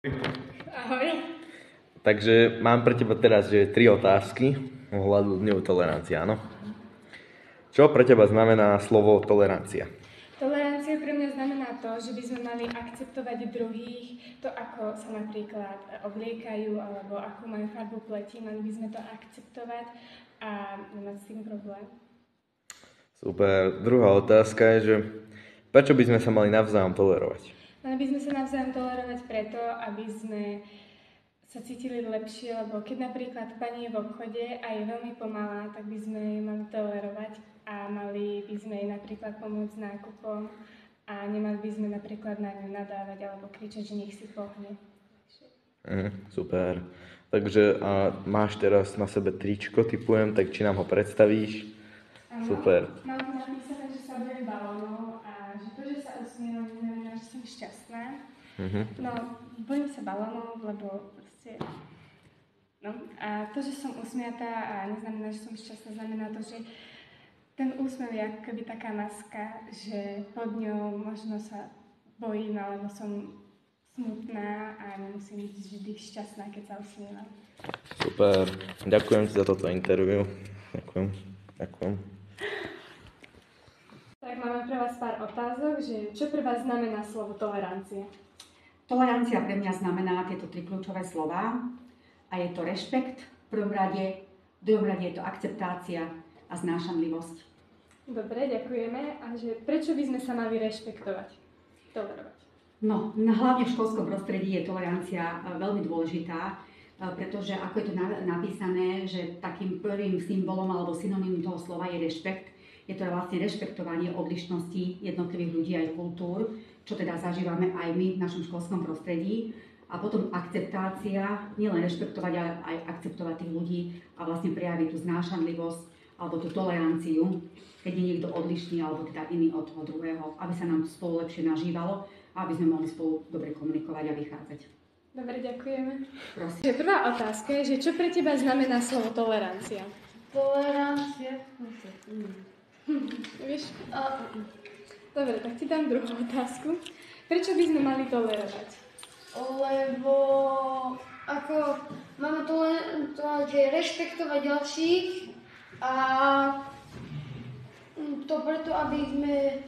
Ahoj. Takže mám pre teba teraz tri otázky ohľadu Dňu tolerancie, áno? Čo pre teba znamená slovo tolerancia? Tolerancia pre mňa znamená to, že by sme mali akceptovať druhých, to ako sa napríklad obliekajú alebo akú majú farbu pleti, mali by sme to akceptovať a nemať s tým problém. Super. Druhá otázka je, že prečo by sme sa mali navzájom tolerovať? Mali by sme sa navzájom tolerovať preto, aby sme sa cítili lepšie, lebo keď napríklad pani je v obchode a je veľmi pomalá, tak by sme ju mali tolerovať a mali by sme jej napríklad pomôcť s nákupom a nemali by sme napríklad na ňu nadávať alebo kričať, že nech si pohne. Super. Takže máš teraz na sebe tričko, typujem, tak či nám ho predstavíš? Áno, Super. mám tu napísané, že sa bojím balónov a že to, že sa usmievam, znamená, že som šťastná. No, bojím sa balónov, lebo proste... No, a to, že som usmiatá a neznamená, že som šťastná, znamená to, že ten úsmev je ako keby taká maska, že pod ňou možno sa bojím, alebo som smutná a nemusím byť vždy šťastná, keď sa usmievam. Super. Ďakujem ti za toto interview. Ďakujem. Tak máme pre vás pár otázok, že čo pre vás znamená slovo tolerancia? Tolerancia pre mňa znamená tieto tri kľúčové slová a je to rešpekt v prvom rade, v druhom rade je to akceptácia a znášanlivosť. Dobre, ďakujeme. A že prečo by sme sa mali rešpektovať, tolerovať? No, hlavne v školskom prostredí je tolerancia veľmi dôležitá, pretože ako je to napísané, že takým prvým symbolom alebo synonymom toho slova je rešpekt. Je to vlastne rešpektovanie odlišností jednotlivých ľudí aj kultúr, čo teda zažívame aj my v našom školskom prostredí. A potom akceptácia, nielen rešpektovať, ale aj akceptovať tých ľudí a vlastne prejaviť tú znášanlivosť alebo tú toleranciu, keď je niekto odlišný alebo teda iný od toho druhého, aby sa nám spolu lepšie nažívalo a aby sme mohli spolu dobre komunikovať a vychádzať. Dobre, ďakujeme. Prosím. Že prvá otázka je, že čo pre teba znamená slovo tolerancia? Tolerancia. Vieš? Dobre, tak ti dám druhú otázku. Prečo by sme mali tolerovať? Lebo ako máme tolerancie rešpektovať ďalších a to preto, aby sme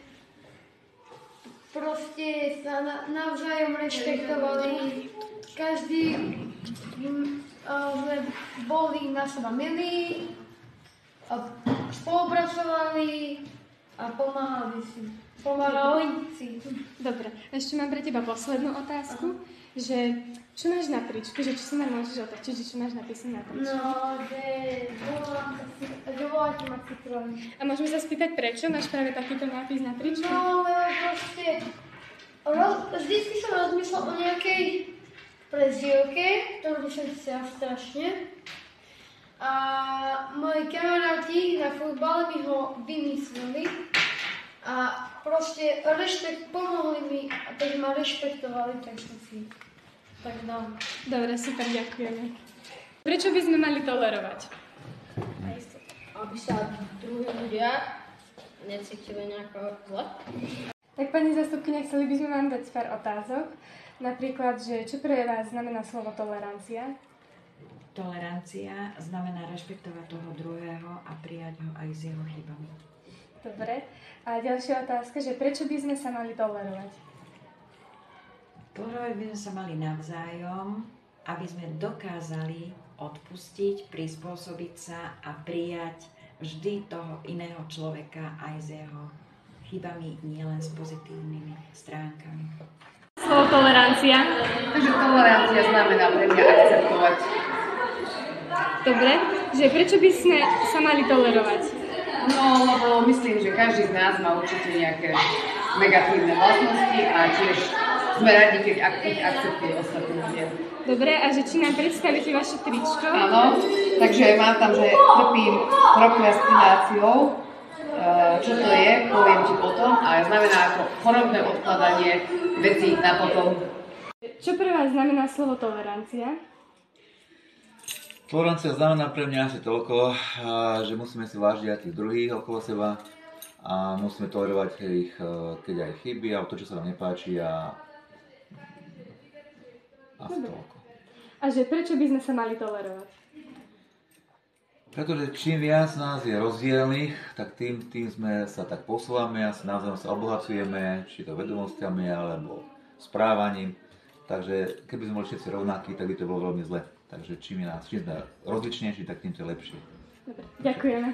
proste sa navzájom rešpektovali. Každý sme boli na seba milí, a spolupracovali a pomáhali si. Dobre, ešte mám pre teba poslednú otázku, že čo máš na tričku, že čo si nám môžeš otočiť, že čo máš napísané na tričku? No, že voláte ma Citron. A môžeme sa spýtať, prečo máš práve takýto nápis na tričku? No, lebo proste vždycky som rozmýšľal o nejakej prezývke, ktorú by som chcel strašne. A moji kamaráti na futbale mi ho vymysleli a proste pomohli mi a tak ma rešpektovali, tak som si tak dal. Dobre, super, ďakujeme. Prečo by sme mali tolerovať? Aby sa druhí ľudia necítili nejako zle. Tak pani zastupkyňa, chceli by sme vám dať pár otázok. Napríklad, že čo pre vás znamená slovo tolerancia? Tolerancia znamená rešpektovať toho druhého a prijať ho aj s jeho chybami. Dobre. A ďalšia otázka, že prečo by sme sa mali tolerovať? Tolerovať by sme sa mali navzájom, aby sme dokázali odpustiť, prispôsobiť sa a prijať vždy toho iného človeka aj s jeho chybami, nielen s pozitívnymi stránkami. Slovo tolerancia. Takže tolerancia znamená pre mňa akceptovať. Dobre. Že prečo by sme sa mali tolerovať? No, lebo myslím, že každý z nás má určite nejaké negatívne vlastnosti a tiež sme radi, keď akceptuje ostatní ľudia. Dobre, a že či nám predstavíte vaše tričko? Áno, takže mám tam, že trpím prokrastináciou. Čo to je, poviem ti potom, ale znamená ako chorobné odkladanie vecí na potom. Čo pre vás znamená slovo tolerancia? Tolerancia znamená pre mňa asi toľko, že musíme si vážiť aj tých druhých okolo seba a musíme tolerovať ich, keď aj chyby alebo to, čo sa nám nepáči a Asi toľko. A že prečo by sme sa mali tolerovať? Pretože čím viac nás je rozdielných, tak tým sa tak posúvame a navzájom sa obohacujeme, či to vedomosťami alebo správaním. Takže keby sme boli všetci rovnakí, tak by to bolo veľmi zle. Takže čím sme rozličnejší, tak tým to je lepšie. Dobre, ďakujeme.